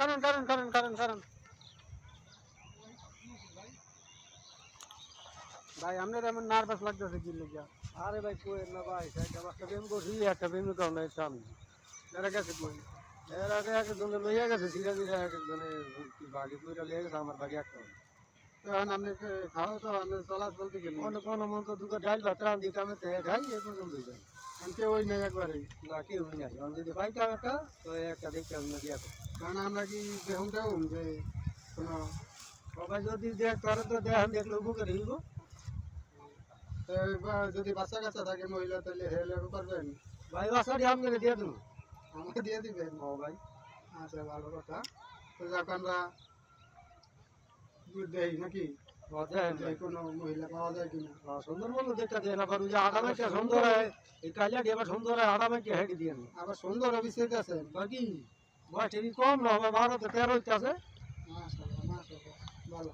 কারণ ভাই আপনার এমন নার্ভাস লাগতেছে কি লেগে? আরে ভাই কোয়েন না ভাই, একটা বাচ্চা প্রেম করছি, একটা প্রেমিক নাই সামনে। এরা গেছে কই? এর আগে এক একজনে লইয়া গেছে, ধীরে ধীরে এক একজনে বাড়ি দুইটা লিয়ে গেছে, আমার বাড়ি একটা। তখন আপনি খাওয়া তো আপনি চলাচল থেকে অন্য কোনো মতো দুটো ডাইল ভাত রান্ধি কামে থেকে খাই, এ পর্যন্ত যাই। কেউ ওই নেই একবারে। না কেউ নাই, আমি যদি পাইতাম একটা তো একটা দেখতে আমি দিয়া। কারণ আমরা কি দেখুন দেখুন যে কোনো সবাই যদি দেখ তারা তো দেখেন, দেখলে উপকার হইব। যদি বাচ্চা কাচ্চা থাকে মহিলা তাহলে হেল্প করবেন, ভাই বাসাটি আপনাকে দিয়ে দেবো। আমাকে দিয়ে দিবেন। ও ভাই, আচ্ছা ভালো কথা। তো যাক আমরা দেই নাকি যে কোনো মহিলা পাওয়া যায় কিনা। সুন্দর বললো দেখতে দিয়ে না পারু যে আটামাইটা সুন্দর হয়, এই কালিয়াটি আবার সুন্দর হয়, আটামাইটা হেঁটে দিয়ে না। আবার সুন্দর অভিষেক আছে। বাকি বয়স ঠিক কম না, 12 থেকে 13 আছে। মাশাআল্লাহ মাশাআল্লাহ ভালো।